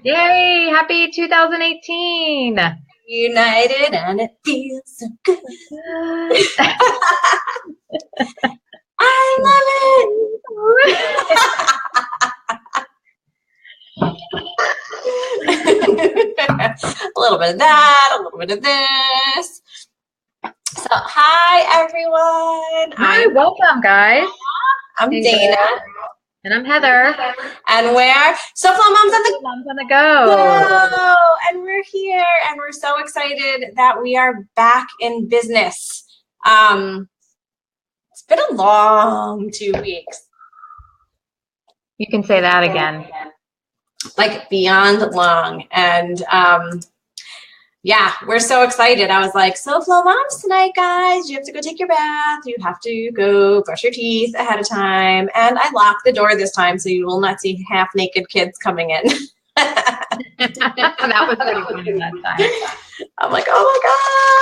Yay! Happy 2018. United and it feels so good. I love it. A little bit of that, a little bit of this. So, hi everyone. Hi, welcome guys. I'm Dana. And I'm Heather. And we're SoFlo Moms on the go. Whoa. And we're here and we're so excited that we are back in business. It's been a long 2 weeks. You can say that again. Like beyond long. And yeah, we're so excited. I was like, SoFlo Moms tonight, guys. You have to go take your bath. You have to go brush your teeth ahead of time. And I locked the door this time so you will not see half naked kids coming in. That was pretty funny that time. I'm like, oh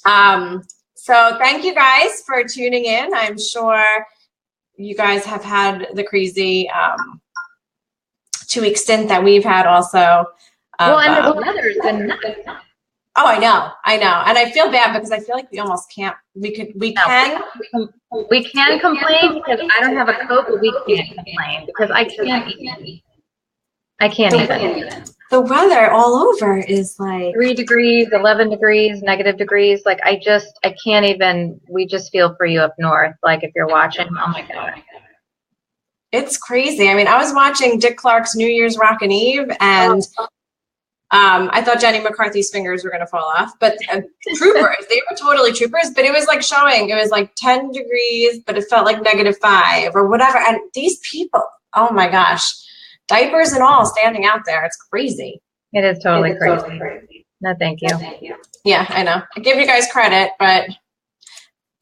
my gosh. So thank you guys for tuning in. I'm sure you guys have had the crazy 2-week stint that we've had also. Well, and the weather's been nuts. Oh, I know. And I feel bad because I feel like we almost can't, we can complain because I don't have a coat, but we can't complain because I can't even. The weather all over is like 3 degrees, 11 degrees, negative degrees. Like I can't even, we just feel for you up north. Like if you're watching, oh my God. It's crazy. I mean, I was watching Dick Clark's New Year's Rockin' Eve and I thought Jenny McCarthy's fingers were going to fall off, but troopers, they were totally troopers, but it was like showing, it was like 10 degrees, but it felt like -5 or whatever. And these people, oh my gosh, diapers and all standing out there. It's crazy. It is totally crazy. No, thank you. Yeah, I know. I give you guys credit, but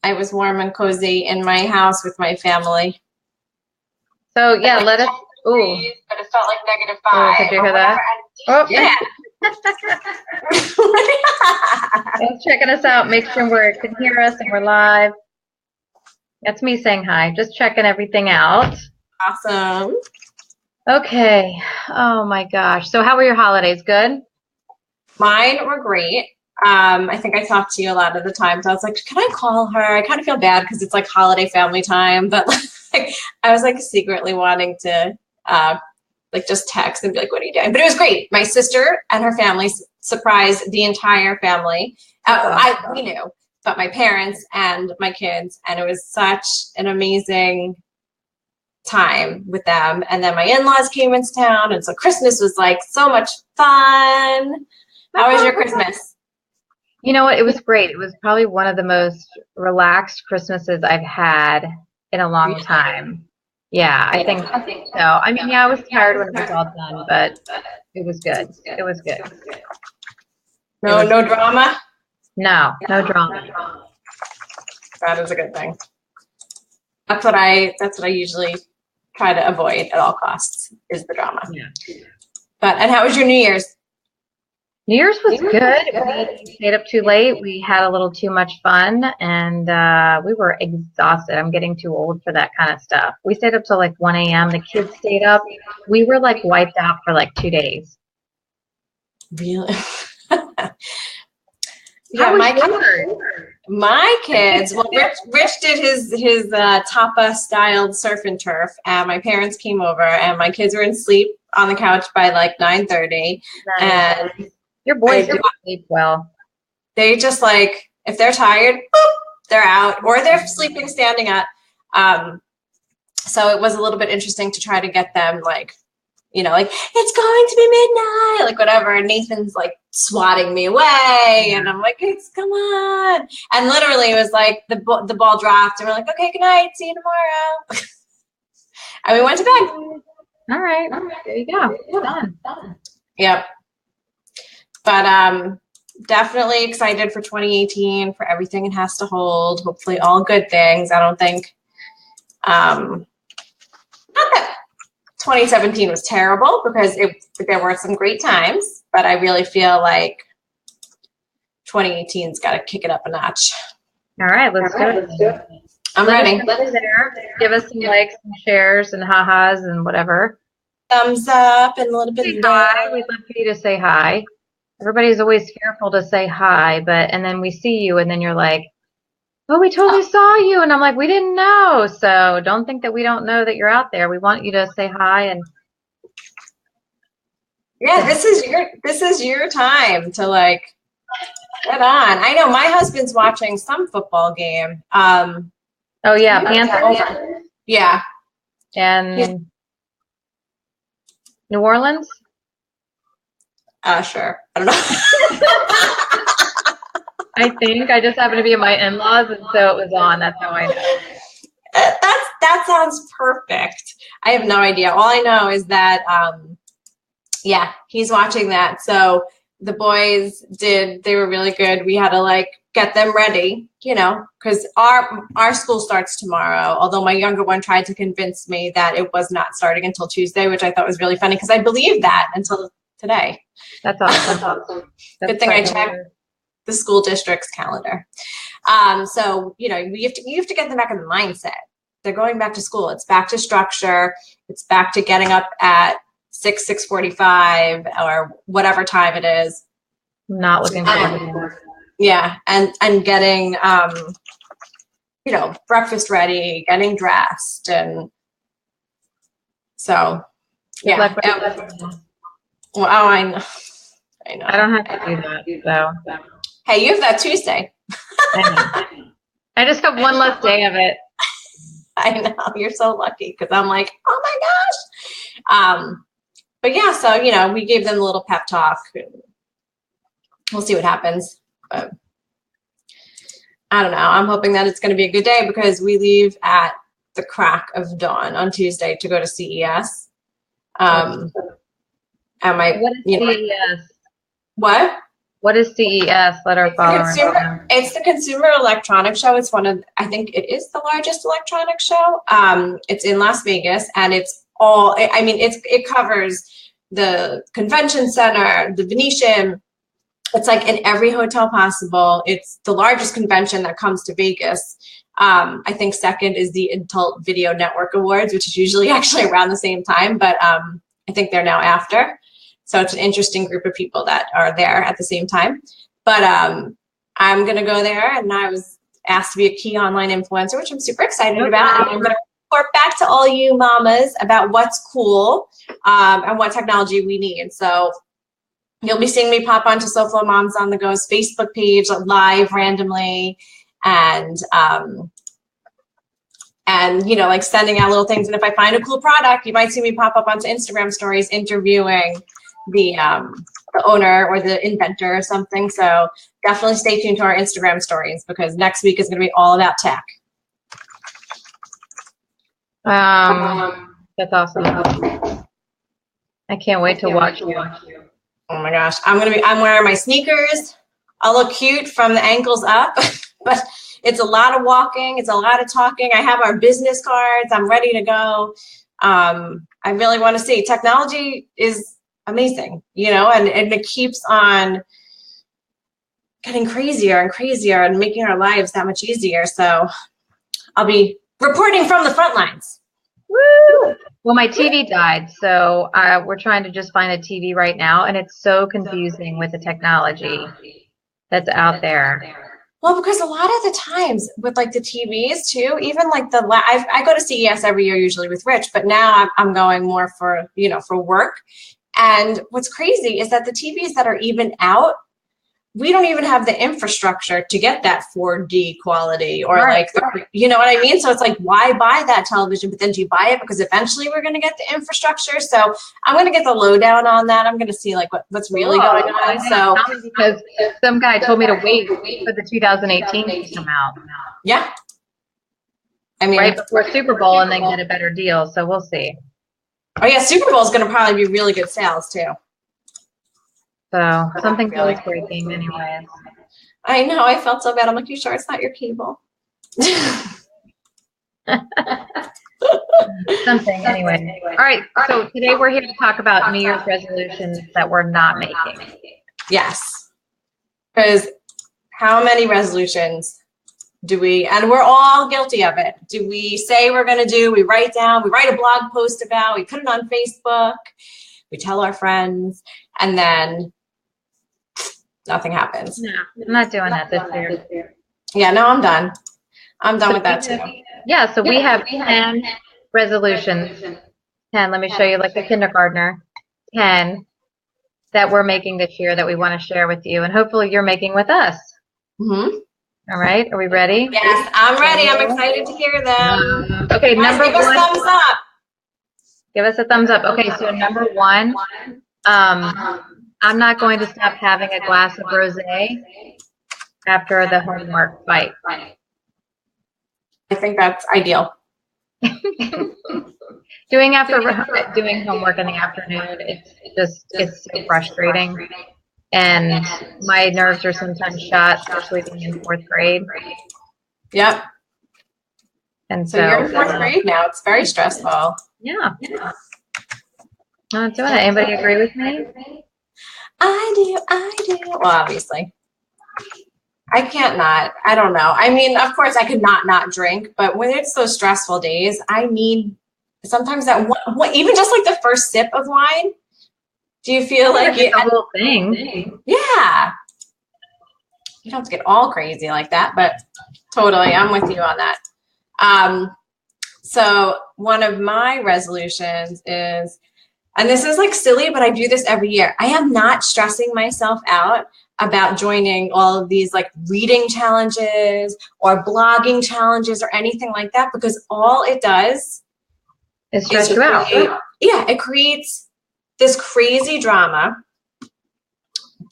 I was warm and cozy in my house with my family. So yeah, let us, ooh. But it felt like -5. Did you hear that? Oh, yeah. Thanks for checking us out. Make sure you can hear us and we're live. That's me saying hi. Just checking everything out. Awesome. Okay. Oh my gosh. So how were your holidays? Good? Mine were great. I think I talked to you a lot of the time. So I was like, can I call her? I kind of feel bad because it's like holiday family time, but like I was like secretly wanting to like just text and be like, what are you doing? But it was great. My sister and her family surprised the entire family. We knew, but my parents and my kids, and it was such an amazing time with them. And then my in-laws came into town, and so Christmas was like so much fun. How was your Christmas? You know what? It was great. It was probably one of the most relaxed Christmases I've had in a long time. Yeah, I think so. I mean, yeah, I was tired when it was all done, but it was good. It was good. No drama? No drama. That is a good thing. That's what I usually try to avoid at all costs is the drama. Yeah. And how was your New Year's? New Year's was good. We stayed up too late. We had a little too much fun, and we were exhausted. I'm getting too old for that kind of stuff. We stayed up till like 1 a.m. The kids stayed up. We were like wiped out for like 2 days. Really? Yeah, my kids. Well, Rich did his Tapa styled surf and turf, and my parents came over, and my kids were in sleep on the couch by like 9:30, and your boys do sleep well. They just like, if they're tired, boop, they're out, or they're sleeping standing up. So it was a little bit interesting to try to get them like, you know, like it's going to be midnight, like whatever. And Nathan's like swatting me away, and I'm like, come on. And literally, it was like the ball dropped, and we're like, okay, good night, see you tomorrow. And we went to bed. All right, there you go. Done. Yep. But definitely excited for 2018, for everything it has to hold. Hopefully all good things. I don't think, not that 2017 was terrible because there were some great times, but I really feel like 2018's got to kick it up a notch. All right, let's do it. I'm ready. Let us there. Give us some likes and shares and ha-has and whatever. thumbs up and a little bit Say of hi. love. We'd love for you to say hi. Everybody's always fearful to say hi, and then we see you, and then you're like, "Oh, we totally saw you," and I'm like, "We didn't know." So don't think that we don't know that you're out there. We want you to say hi and. Yeah, this is your time to like get on. I know my husband's watching some football game. Oh yeah, Panthers. Yeah. And New Orleans. Sure. I don't know. I think I just happened to be at my in-laws, and so it was on. That's how I know. That sounds perfect. I have no idea. All I know is that yeah, he's watching that. So the boys they were really good. We had to like get them ready, you know, because our school starts tomorrow. Although my younger one tried to convince me that it was not starting until Tuesday, which I thought was really funny because I believed that until today. That's awesome. Good thing I checked the school district's calendar. So, you know, you have to get them back in the mindset. They're going back to school. It's back to structure. It's back to getting up at 6:45 or whatever time it is. Not looking forward to it. Yeah, and getting you know, breakfast ready, getting dressed, and so yeah. Well, oh, I know. I don't have to do that, so. Hey, you have that Tuesday. I just have one less day of it. I know, you're so lucky because I'm like, oh my gosh. But yeah, so you know, we gave them a little pep talk. We'll see what happens. But I don't know. I'm hoping that it's going to be a good day because we leave at the crack of dawn on Tuesday to go to CES. What is CES? What? What is CES? Let our followers know. It's the Consumer Electronics Show. It's I think it is the largest electronics show. It's in Las Vegas, and it's all, I mean, it covers the convention center, the Venetian. It's like in every hotel possible. It's the largest convention that comes to Vegas. I think second is the Adult Video Network Awards, which is usually actually around the same time, but I think they're now after. So it's an interesting group of people that are there at the same time. But I'm going to go there, and I was asked to be a key online influencer, which I'm super excited about. And I'm going to report back to all you mamas about what's cool and what technology we need. So you'll be seeing me pop onto SoFlo Moms on the Go's Facebook page live randomly, and you know, like sending out little things. And if I find a cool product, you might see me pop up onto Instagram stories interviewing the owner or the inventor or something. So definitely stay tuned to our Instagram stories because next week is going to be all about tech. That's awesome. I can't wait to watch you. Oh my gosh, I'm wearing my sneakers. I'll look cute from the ankles up, but it's a lot of walking. It's a lot of talking. I have our business cards. I'm ready to go. I really want to see. Technology is amazing, you know, and it keeps on getting crazier and crazier and making our lives that much easier. So I'll be reporting from the front lines. Woo! Well, my TV died, so we're trying to just find a TV right now, and it's so confusing with the technology that's out there. Well, because a lot of the times with like the TVs too, even like I go to CES every year usually with Rich, but now I'm going more for, you know, for work. And what's crazy is that the TVs that are even out, we don't even have the infrastructure to get that 4D quality or like, you know what I mean? So it's like, why buy that television? But then do you buy it because eventually we're going to get the infrastructure? So I'm going to get the lowdown on that. I'm going to see like what's really going on. So because some guy told me to wait for the 2018 to come out. Yeah. I mean, right before Super Bowl and then get a better deal. So we'll see. Oh yeah, Super Bowl is going to probably be really good sales too. So something's always breaking anyways. I know, I felt so bad. I'm like, you sure it's not your cable? Something anyway. All right, so today we're here to talk about New Year's resolutions that we're not making. Yes. Because how many resolutions Do we, and we're all guilty of it. Do we say we're going to do, we write down, we write a blog post about, we put it on Facebook, we tell our friends, and then nothing happens. No, I'm not doing that this year. Yeah, no, I'm done. I'm done with that too. Yeah, so we have 10 resolutions. 10, let me show you like a kindergartner. 10 that we're making this year that we want to share with you, and hopefully you're making with us. Mm-hmm. All right, are we ready? Yes, I'm ready. I'm excited to hear them. Okay, Guys, number give one. us thumbs up. Give us a thumbs up. Okay, so number one, I'm not going to stop having a glass of rosé after the homework fight. I think that's ideal. Doing homework in the afternoon, it's so frustrating. And my nerves are sometimes shot, especially being in 4th grade. Yep. And so you're in 4th grade now. It's very stressful. Yeah. Not doing it. Anybody agree with me? I do. Well, obviously. I can't not. I don't know. I mean, of course, I could not drink, but when it's those stressful days, I need sometimes that one, even just like the first sip of wine. Do you feel like the whole thing? Yeah. You don't have to get all crazy like that, but totally, I'm with you on that. So one of my resolutions is, and this is like silly, but I do this every year. I am not stressing myself out about joining all of these like reading challenges or blogging challenges or anything like that, because all it does is stress you out. Yeah, it creates this crazy drama,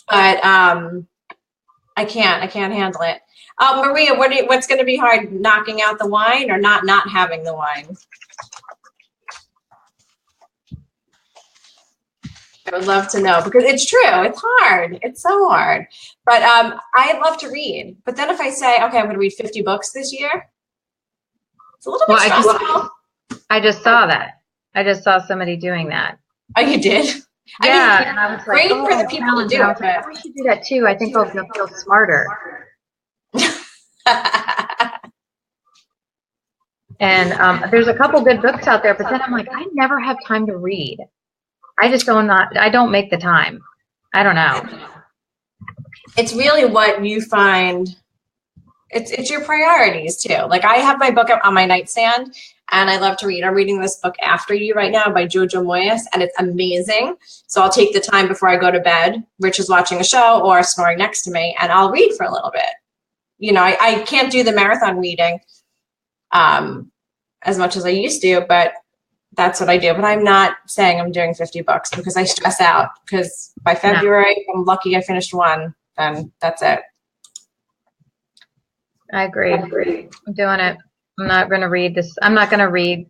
but I can't handle it. Maria, what's going to be hard, knocking out the wine or not having the wine? I would love to know, because it's true. It's hard. It's so hard. But I love to read. But then if I say, okay, I'm going to read 50 books this year, it's a little bit stressful. I just saw that. I just saw somebody doing that. Oh, you did? Yeah, I mean, and I was great like, for the people to do it. I should do that too. I think I'll feel smarter. And there's a couple good books out there, but then I'm like, I never have time to read. I don't make the time. I don't know. It's really what you find. It's your priorities too. Like, I have my book on my nightstand, and I love to read. I'm reading this book After You right now by Jojo Moyes, and it's amazing. So I'll take the time before I go to bed. Rich is watching a show or snoring next to me, and I'll read for a little bit. You know, I can't do the marathon reading as much as I used to, but that's what I do. But I'm not saying I'm doing 50 books because I stress out, because by February, if I'm lucky I finished one, then that's it. I agree. I'm doing it. I'm not going to read this. I'm not going to read.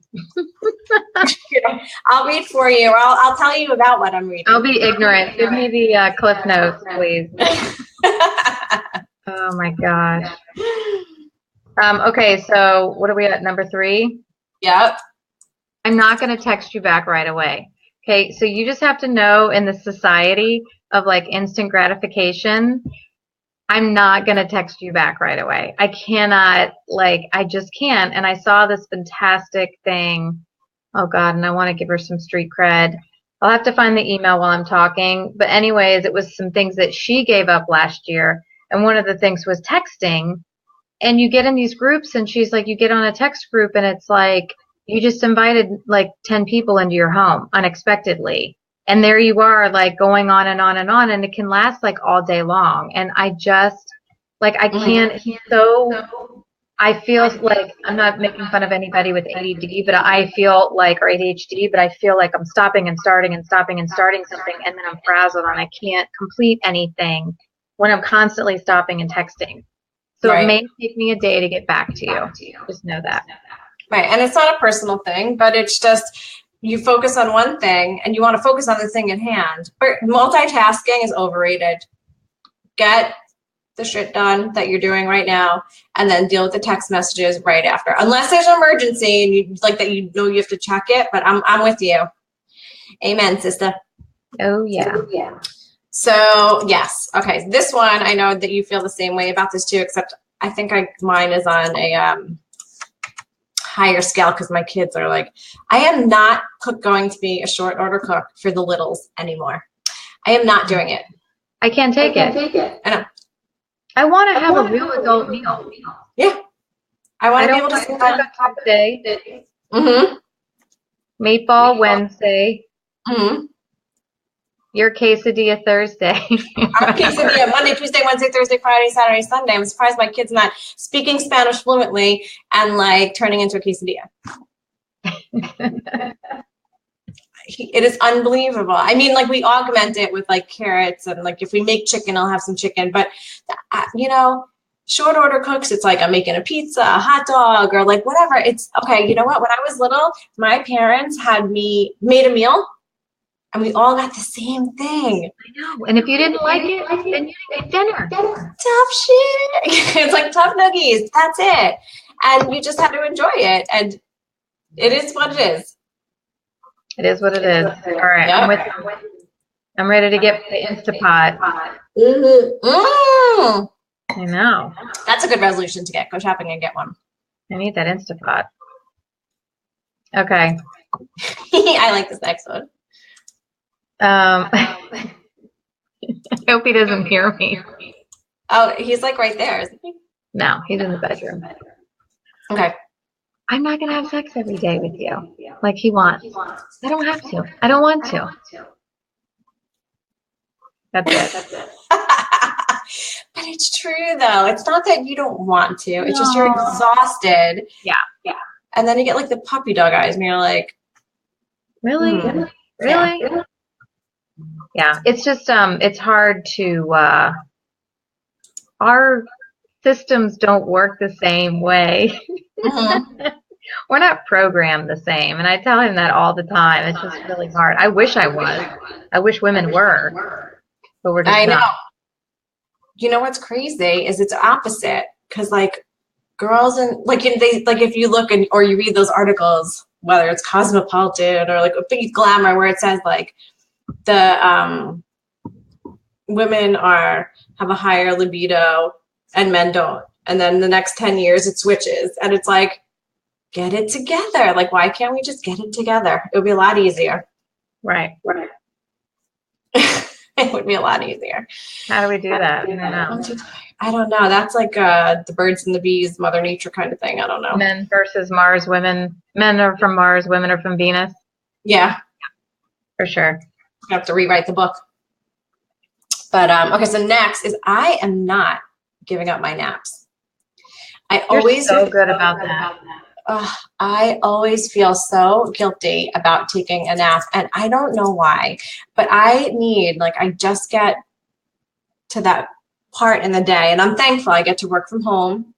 I'll read for you, or I'll tell you about what I'm reading. I'll be ignorant. Give me the Cliff Notes, please. Oh my gosh. Okay, so what are we at? Number 3? Yep. I'm not going to text you back right away. Okay, so you just have to know, in the society of like instant gratification, I'm not going to text you back right away. I cannot, I just can't. And I saw this fantastic thing. Oh God, and I want to give her some street cred. I'll have to find the email while I'm talking. But anyways, it was some things that she gave up last year. And one of the things was texting. And you get in these groups, and she's like, you get on a text group, and it's like, you just invited like 10 people into your home unexpectedly. And there you are, like, going on and on and on, and it can last like all day long. And I just, like, I can't, I feel like, I'm not making fun of anybody with ADD, but I feel like, or ADHD, but I feel like I'm stopping and starting and stopping and starting something, and then I'm frazzled and I can't complete anything when I'm constantly stopping and texting. So It may take me a day to get back to you. Just know that. Right. And it's not a personal thing, but it's just, you focus on one thing and you want to focus on the thing at hand. But multitasking is overrated. Get the shit done that you're doing right now, and then deal with the text messages right after. Unless there's an emergency and you like that, you know you have to check it, but I'm with you. Amen, sister. Oh yeah. So yes. Okay. This one, I know that you feel the same way about this too, except I think mine is on a higher scale because my kids are like, I am not going to be a short order cook for the littles anymore. I am not doing it. I can't take it. I know. I want to have a real adult meal. Yeah. I want to be able to sit down on Tuesday. Mm-hmm. Meatball Wednesday. Mm-hmm. Your quesadilla Thursday. Our quesadilla Monday, Tuesday, Wednesday, Thursday, Friday, Saturday, Sunday. I'm surprised my kid's not speaking Spanish fluently and like turning into a quesadilla. It is unbelievable. I mean, like we augment it with like carrots and like if we make chicken, I'll have some chicken. But you know, short order cooks, it's like I'm making a pizza, a hot dog, or like whatever. It's okay. You know what? When I was little, my parents had me made a meal. And we all got the same thing. I know. And if you didn't like it, then you didn't get dinner. Tough shit. It's like tough nuggies. That's it. And you just had to enjoy it. And it is what it is. It is what it is. All right. Yep. I'm ready to get the Instapot. Mm-hmm. Mm. I know. That's a good resolution to get. Go shopping and get one. I need that Instapot. Okay. I like this next one. I hope he doesn't hear me. Oh, he's like right there, isn't he? No, he's in the bedroom. Okay. I'm not going to have sex every day with you like he wants. I don't have to. I don't want to. That's it. But it's true, though. It's not that you don't want to. It's just you're exhausted. Yeah. And then you get like the puppy dog eyes, and you're like, really? Really? Yeah. It's just, it's hard to, our systems don't work the same way. Mm-hmm. We're not programmed the same. And I tell him that all the time. It's just really hard. I wish I was. I wish women were. But we're just not. You know what's crazy is it's opposite. Because like girls and like if you look or you read those articles, whether it's Cosmopolitan or like a big Glamour where it says like the women have a higher libido and men don't. And then the next 10 years it switches. And it's like, get it together. Like, why can't we just get it together? It would be a lot easier. Right. It would be a lot easier. How do we do that? I don't know. That's like the birds and the bees, Mother Nature kind of thing. I don't know. Men versus Mars, women. Men are from Mars, women are from Venus. Yeah. For sure. I have to rewrite the book. But okay, so next is I am not giving up my naps. You're so good about that. I always feel so guilty about taking a nap, and I don't know why, but I just get to that part in the day, and I'm thankful I get to work from home,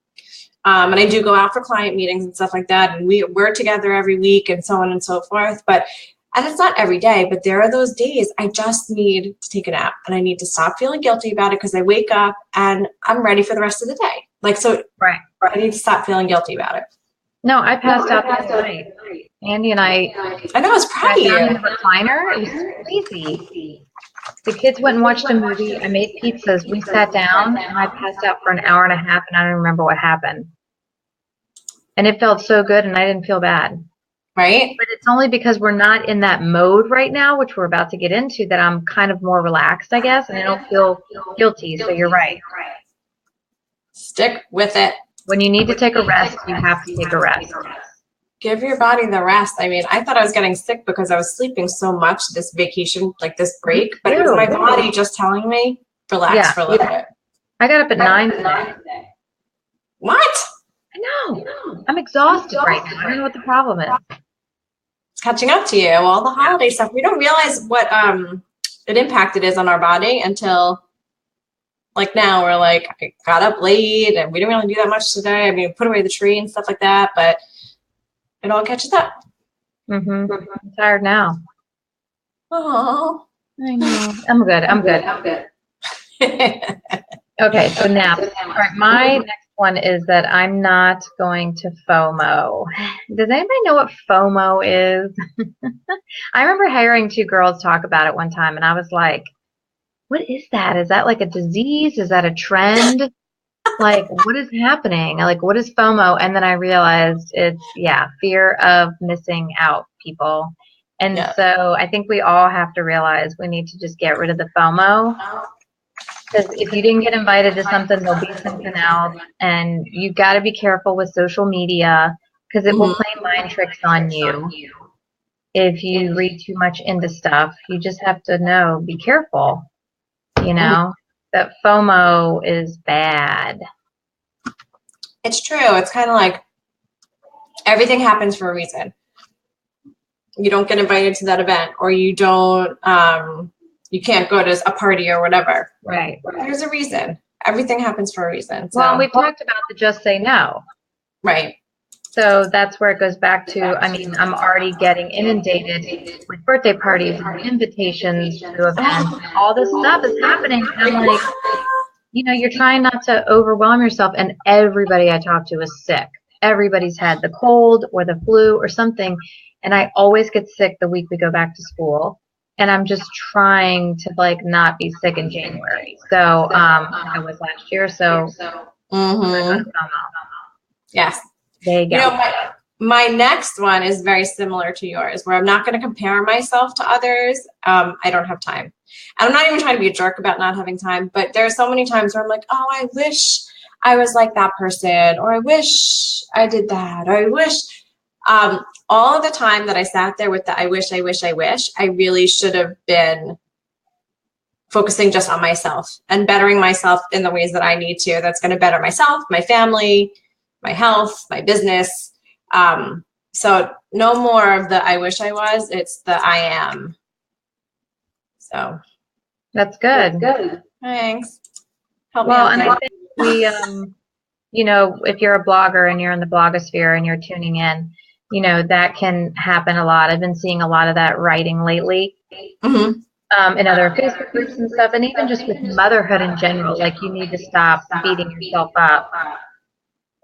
and I do go out for client meetings and stuff like that, and we're together every week and so on and so forth, and it's not every day, but there are those days I just need to take a nap, and I need to stop feeling guilty about it because I wake up and I'm ready for the rest of the day. Right. I need to stop feeling guilty about it. No, I passed out last night. Andy and I know, I was proud of you. In the recliner. It was crazy. The kids went and watched a movie. I made pizzas. We sat down, and I passed out for an hour and a half, and I don't remember what happened. And it felt so good, and I didn't feel bad. Right? But it's only because we're not in that mode right now, which we're about to get into, that I'm kind of more relaxed, I guess, and I don't feel guilty. So you're right. Stick with it. When you need to take a rest, you have to take a rest. Give your body the rest. I mean, I thought I was getting sick because I was sleeping so much this vacation, like this break, but it was my body just telling me, relax for a little bit. I got up at 9 today. What? I know. I'm exhausted right now. I don't know what the problem is. It's catching up to you. All the holiday stuff. We don't realize what an impact it is on our body until like now we're like, I got up late and we didn't really do that much today. I mean, put away the tree and stuff like that, but it all catches up. Mm-hmm. I'm tired now. Oh, I know. I'm good. Okay, so naps. All right, my next one is that I'm not going to FOMO. Does anybody know what FOMO is? I remember hearing two girls talk about it one time, and I was like, what is that? Is that like a disease? Is that a trend? Like, what is happening? Like, what is FOMO? And then I realized it's, yeah, fear of missing out, people. And Yeah. so I think we all have to realize we need to just get rid of the FOMO. Because if you didn't get invited to something, there'll be something else. And you got to be careful with social media because it will play mind tricks on you if you read too much into stuff. You just have to know, be careful, you know, that FOMO is bad. It's true. It's kind of like everything happens for a reason. You don't get invited to that event, or you don't, you can't go to a party or whatever. Right. There's a reason. Everything happens for a reason. So. Well, we've talked about the just say no. Right. So that's where it goes back to, I mean, I'm already getting inundated with birthday parties and invitations to events. All this stuff is happening. And I'm like, you know, you're trying not to overwhelm yourself. And everybody I talk to is sick. Everybody's had the cold or the flu or something. And I always get sick the week we go back to school. And I'm just trying to like not be sick in January. So I was last year. So Yes. There you go. You know, my next one is very similar to yours, where I'm not going to compare myself to others. I don't have time. And I'm not even trying to be a jerk about not having time, but there are so many times where I'm like, oh, I wish I was like that person, or I wish I did that, or I wish. All of the time that I sat there with the I wish, I really should have been focusing just on myself and bettering myself in the ways that I need to. That's going to better myself, my family, my health, my business. So no more of the I wish I was, it's the I am. So that's good. Thanks. Help well, me and out I think we, you know, if you're a blogger and you're in the blogosphere and you're tuning in, you know, that can happen a lot. I've been seeing a lot of that writing lately. In other Facebook groups and stuff, and even just with motherhood in general, like you need to stop beating yourself up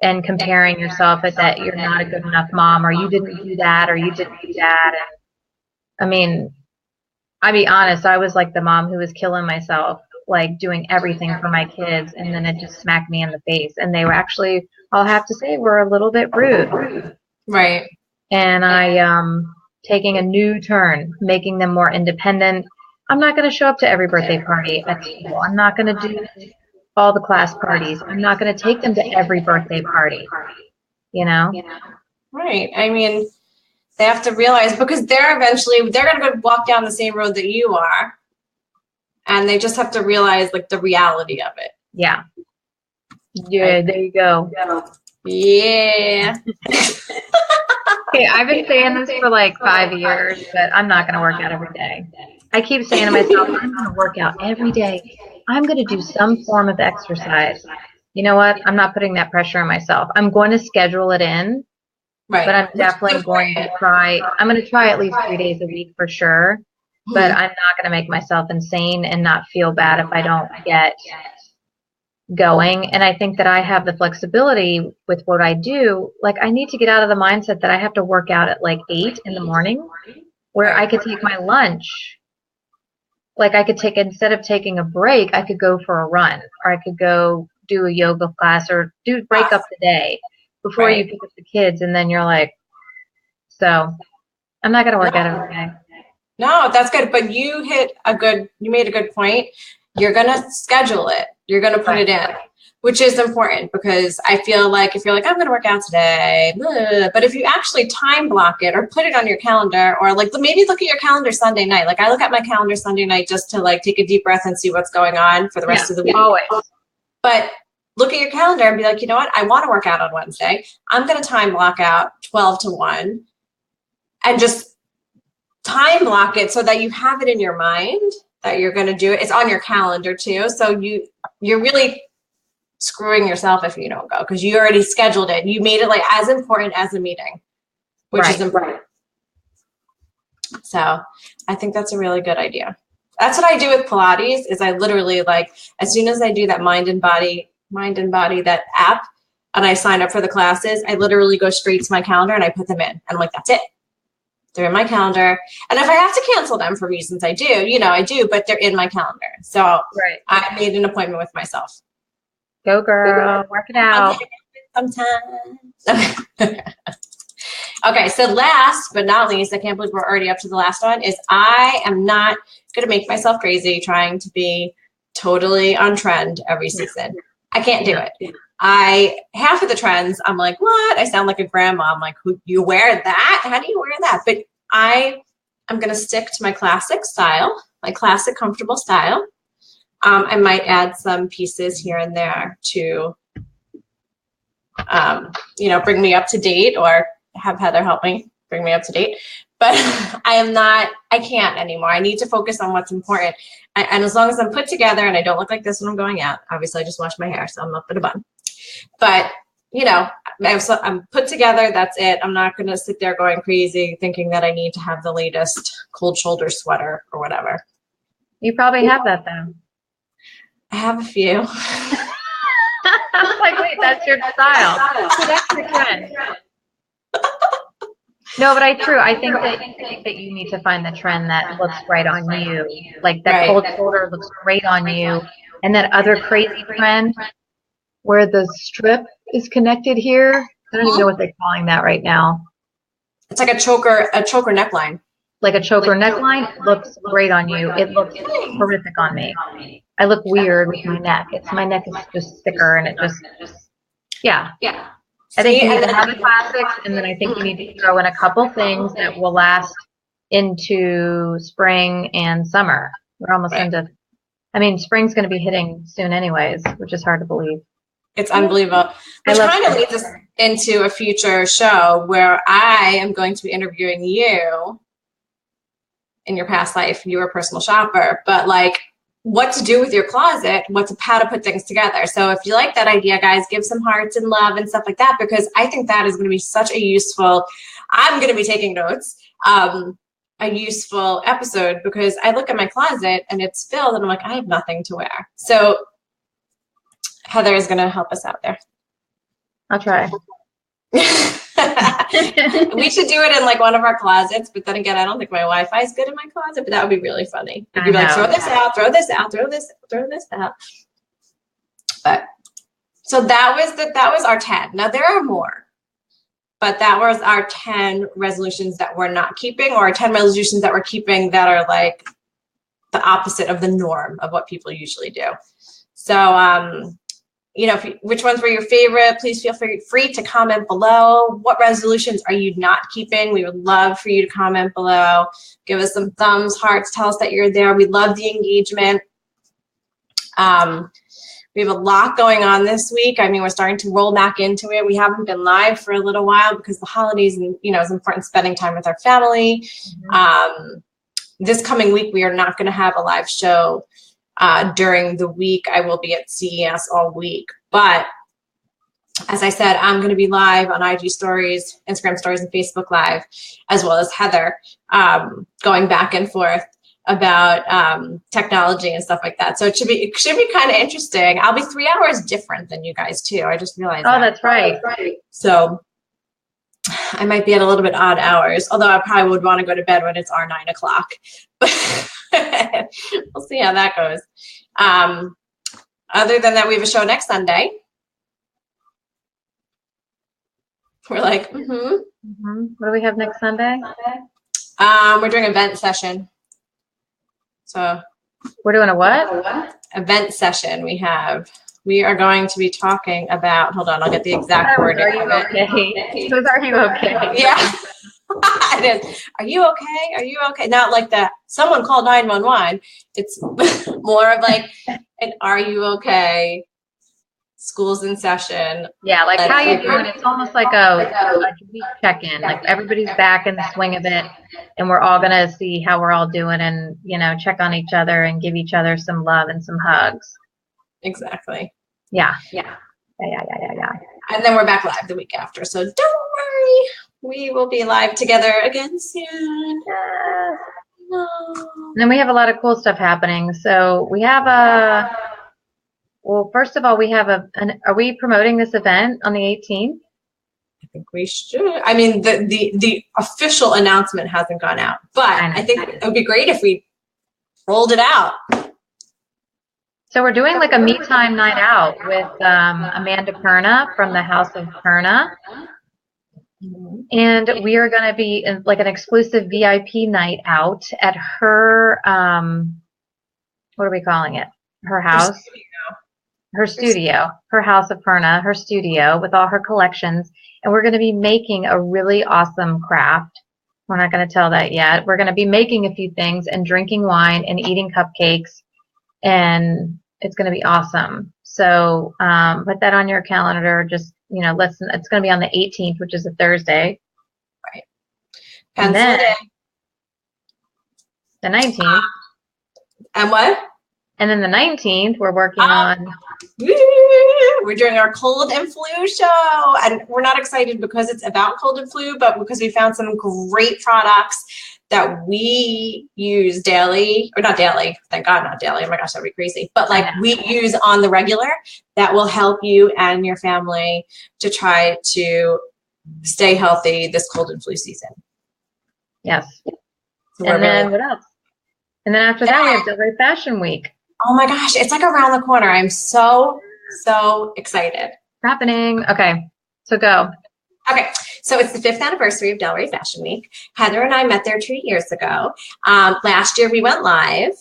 and comparing yourself at that you're not a good enough mom, or you didn't do that, or you didn't do that. And I mean, I'll be honest, I was like the mom who was killing myself, like doing everything for my kids, and then it just smacked me in the face. And they were actually, I'll have to say, were a little bit rude. Right. And I taking a new turn, making them more independent. I'm not going to show up to every birthday party at school. I'm not going to do all the class parties. I'm not going to take them to every birthday party, you know? Right. I mean, they have to realize, because they're going to go walk down the same road that you are. And they just have to realize like the reality of it. Yeah. Yeah, there you go. Yeah. Okay, I've been saying this for like 5 years, but I'm not going to work out every day. I keep saying to myself, I'm going to work out every day. I'm going to do some form of exercise. You know what? I'm not putting that pressure on myself. I'm going to schedule it in, Right. but I'm definitely going to try. I'm going to try at least 3 days a week for sure, but I'm not going to make myself insane and not feel bad if I don't get going. And I think that I have the flexibility with what I do. Like I need to get out of the mindset that I have to work out at like 8 in the morning, where I could take my lunch. Like I could take, instead of taking a break, I could go for a run, or I could go do a yoga class, or break up the day before you pick up the kids. And then you're like, so I'm not going to work out every day. No, that's good. But you made a good point. You're going to schedule it. You're going to put it in, which is important, because I feel like if you're like, I'm going to work out today, but if you actually time block it or put it on your calendar, or like maybe look at your calendar Sunday night. Like I look at my calendar Sunday night just to like take a deep breath and see what's going on for the rest of the week. Always. But look at your calendar and be like, you know what? I want to work out on Wednesday. I'm going to time block out 12 to 1 and just time block it so that you have it in your mind that you're going to do it. It's on your calendar too. So you're really screwing yourself if you don't go, because you already scheduled it. You made it like as important as a meeting, which is important. So I think that's a really good idea. That's what I do with Pilates, is I literally, like, as soon as I do that mind and body, that app, and I sign up for the classes, I literally go straight to my calendar and I put them in. And I'm like, that's it. They're in my calendar. And if I have to cancel them for reasons, I do, but they're in my calendar. So I made an appointment with myself. Go girl, work it out. Sometimes. Okay, so last but not least, I can't believe we're already up to the last one, is I am not going to make myself crazy trying to be totally on trend every season. I can't do it. Half of the trends, I'm like, what? I sound like a grandma. I'm like, you wear that? How do you wear that? But I'm going to stick to my classic style, my classic comfortable style. I might add some pieces here and there to, bring me up to date, or have Heather help me bring me up to date. But I can't anymore. I need to focus on what's important. And as long as I'm put together and I don't look like this when I'm going out, obviously I just washed my hair, so I'm up in a bun. But, I'm put together, that's it. I'm not going to sit there going crazy thinking that I need to have the latest cold shoulder sweater or whatever. You probably have that though. I have a few. I was like, wait, that's your style. That's your trend. No, but I think that you need to find the trend that looks right on you. Like that cold shoulder looks great on you. And that other crazy trend where the strip is connected here. I don't even know what they're calling that right now. It's like a choker neckline. Like a choker neckline looks great on you. It looks horrific on me. I look weird with my neck. My neck is just thicker, and it just yeah. I think you need to have the classics, and then I think you need to throw in a couple things that will last into spring and summer. We're almost into, spring's going to be hitting soon anyways, which is hard to believe. It's unbelievable. Which kind of leads us into a future show where I am going to be interviewing you in your past life. You were a personal shopper, but like what to do with your closet, how to put things together. So if you like that idea, guys, give some hearts and love and stuff like that, because I think that is going to be such a useful, I'm going to be taking notes, a useful episode, because I look at my closet and it's filled and I'm like, I have nothing to wear. So Heather is going to help us out there. I'll try. We should do it in like one of our closets, but then again, I don't think my Wi-Fi is good in my closet, but that would be really funny. You'd be like, throw this out, throw this out, throw this out. But so that was our 10. Now there are more, but that was our 10 resolutions that we're not keeping, or 10 resolutions that we're keeping that are like the opposite of the norm of what people usually do. So, which ones were your favorite? Please feel free to comment below. What resolutions are you not keeping? We would love for you to comment below. Give us some thumbs, hearts, tell us that you're there. We love the engagement. We have a lot going on this week. We're starting to roll back into it. We haven't been live for a little while because the holidays and, it's important spending time with our family. Mm-hmm. This coming week, we are not going to have a live show during the week. I will be at CES all week, but as I said, I'm going to be live on IG stories, Instagram stories, and Facebook Live, as well as Heather, going back and forth about technology and stuff like that. So it should be kind of interesting. I'll be 3 hours different than you guys too. I just realized. Oh, that's right. So I might be at a little bit odd hours, although I probably would want to go to bed when it's our 9 o'clock. We'll see how that goes. Other than that, we have a show next Sunday. We're like, What do we have next Sunday? We're doing an event session. So we're doing a what? Event session. We are going to be talking about, hold on, I'll get the exact wording. Are you okay? Are you okay? Yeah. It is. Are you okay? Are you okay? Not like that. Someone called 911. It's more of like an "Are you okay?" School's in session. Yeah, like how you doing? It's almost like a week check-in. Like everybody's back in the swing of it, and we're all gonna see how we're all doing, and check on each other and give each other some love and some hugs. Exactly. Yeah. And then we're back live the week after. So don't worry. We will be live together again soon. No. And then we have a lot of cool stuff happening. So we have first of all, we have are we promoting this event on the 18th? I think we should. The official announcement hasn't gone out, but I think it would be great if we rolled it out. So we're doing like a me time night out with Amanda Perna from the House of Perna. And we are going to be in like an exclusive VIP night out at her, what are we calling it? Her house, her studio, her House of Perna, her studio with all her collections. And we're going to be making a really awesome craft. We're not going to tell that yet. We're going to be making a few things and drinking wine and eating cupcakes. And it's going to be awesome. So put that on your calendar. Just, listen, it's going to be on the 18th, which is a Thursday. Right. And then the 19th. And what? And then the 19th, we're working on. We're doing our cold and flu show. And we're not excited because it's about cold and flu, but because we found some great products that we use daily, or not daily, thank God not daily. Oh my gosh, that'd be crazy. But like we use on the regular that will help you and your family to try to stay healthy this cold and flu season. Yes. So and then what else? And then after that, we have Delray Fashion Week. Oh my gosh, it's like around the corner. I'm so excited. It's happening. Okay, so go. Okay, so it's the 5th anniversary of Delray Fashion Week. Heather and I met there 2 years ago. Last year we went live.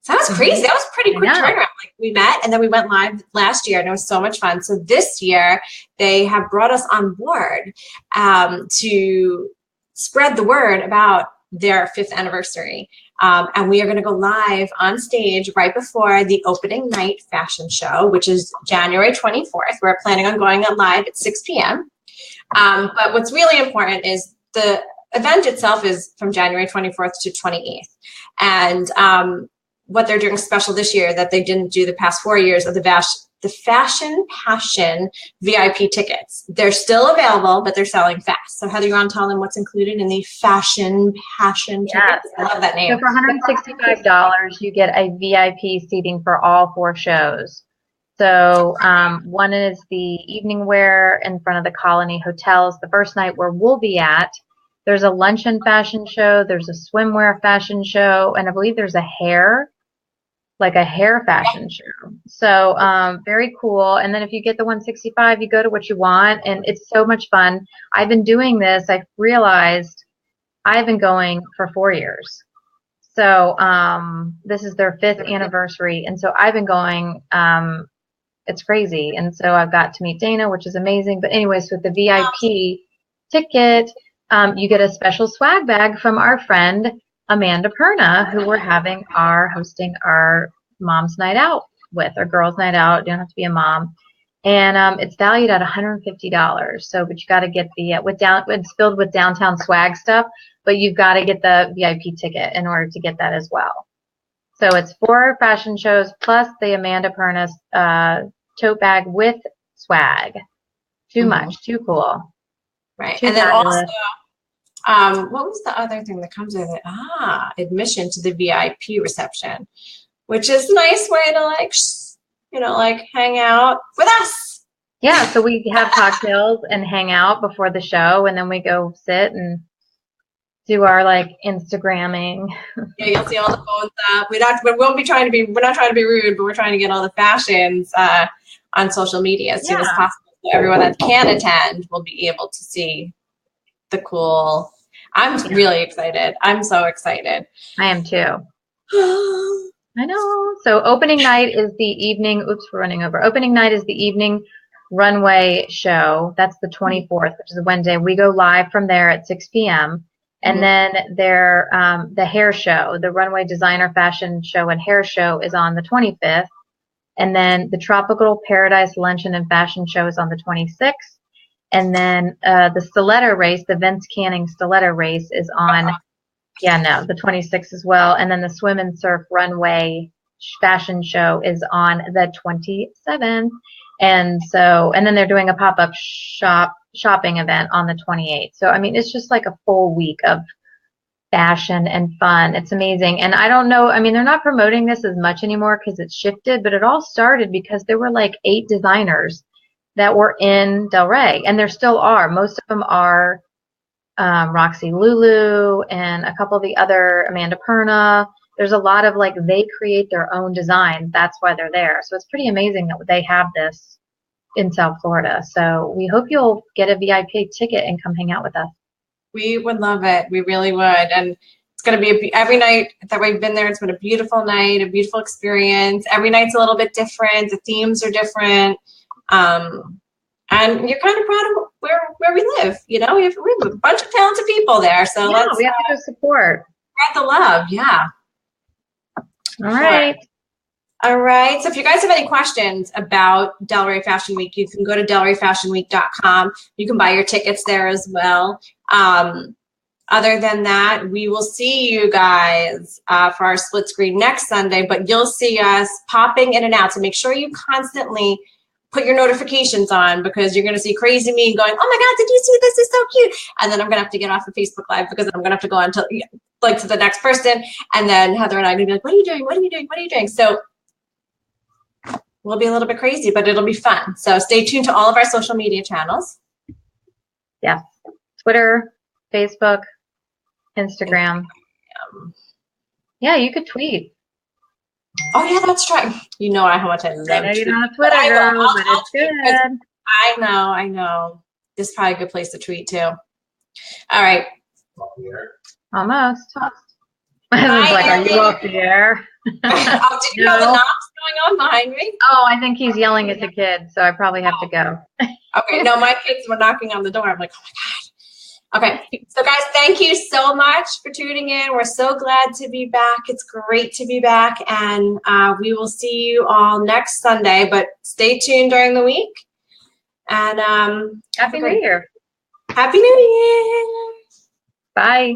So that was crazy. That was a pretty quick turnaround. Like we met and then we went live last year and it was so much fun. So this year they have brought us on board to spread the word about their 5th anniversary. And we are going to go live on stage right before the opening night fashion show, which is January 24th. We're planning on going live at 6 p.m. But what's really important is the event itself is from January 24th to 28th. And what they're doing special this year that they didn't do the past 4 years of the Fashion Passion VIP tickets. They're still available, but they're selling fast. So Heather, you want to tell them what's included in the Fashion Passion tickets? I love that name. So for $165, you get a VIP seating for all 4 shows. So one is the evening wear in front of the Colony Hotels, the first night where we'll be at. There's a luncheon fashion show. There's a swimwear fashion show. And I believe there's a hair fashion show. So very cool. And then if you get the 165, you go to what you want. And it's so much fun. I've been doing this. I've realized I've been going for 4 years. So this is their 5th anniversary. And so I've been going, it's crazy. And so I've got to meet Dana, which is amazing. But anyways, with the VIP ticket, you get a special swag bag from our friend Amanda Perna, who we're hosting our mom's night out with, or girls night out. You don't have to be a mom. And it's valued at $150. So, but you got to get the, it's filled with downtown swag stuff, but you've got to get the VIP ticket in order to get that as well. So it's 4 fashion shows plus the Amanda Perna's tote bag with swag. Too much, too cool. Right. Too and then fabulous. also, what was the other thing that comes with it? Admission to the VIP reception, which is a nice way to like hang out with us. Yeah. So we have cocktails and hang out before the show, and then we go sit and do our Instagramming. Yeah, you'll see all the phone stuff. We're not trying to be rude, but we're trying to get all the fashions on social media as soon as possible. So everyone that can attend will be able to see the cool. I'm really excited. I'm so excited. I am too. I know. So opening night is the evening. Oops, we're running over. Opening night is the evening runway show. That's the 24th, which is a Wednesday. We go live from there at 6 p.m. And then the hair show, the runway designer fashion show and hair show is on the 25th. And then the Tropical Paradise Luncheon and Fashion Show is on the 26th. And then the Stiletto race, the Vince Canning Stiletto race is on, the 26th as well. And then the Swim and Surf Runway Fashion Show is on the 27th. And then they're doing a pop-up shopping event on the 28th. So, I mean, it's just like a full week of fashion and fun. It's amazing. And I don't know, I mean, they're not promoting this as much anymore because it's shifted, but it all started because there were 8 designers that were in Delray, and there still are. Most of them are Roxy Lulu and a couple of the other Amanda Perna. there's a lot of like they create their own design. That's why they're there. So it's pretty amazing that they have this in South Florida. So we hope you'll get a VIP ticket and come hang out with us. We would love it. We really would. And it's going to be every night that we've been there. It's been a beautiful night, a beautiful experience. Every night's a little bit different. The themes are different. And you're kind of proud of where we live. You know, we have a bunch of talented people there. So yeah, we have to go support. Spread the love. Yeah. All right. All right. So if you guys have any questions about Delray Fashion Week, you can go to delrayfashionweek.com. You can buy your tickets there as well. Other than that, we will see you guys for our split screen next Sunday, but you'll see us popping in and out. So make sure you constantly put your notifications on, because you're going to see crazy me going, oh my God, did you see this? It's so cute. And then I'm going to have to get off of Facebook Live, because I'm going to have to go on to the next person. And then Heather and I are going to be like, what are you doing? What are you doing? What are you doing? So we'll be a little bit crazy, but it'll be fun. So stay tuned to all of our social media channels. Yeah. Twitter, Facebook, Instagram. Yeah, you could tweet. Oh yeah, that's right. You know how much I love I know you're not a Twitter girl, but it's good. I know. This is probably a good place to tweet too. All right. Almost. I was like, are you off the air? Did you know the knocks going on behind me? Oh, I think he's yelling at the kids, so I probably have to go. Okay, no, my kids were knocking on the door. I'm like, oh my God. Okay, so guys, thank you so much for tuning in. We're so glad to be back. It's great to be back, and we will see you all next Sunday, but stay tuned during the week. And Happy New Year. Happy New Year. Bye.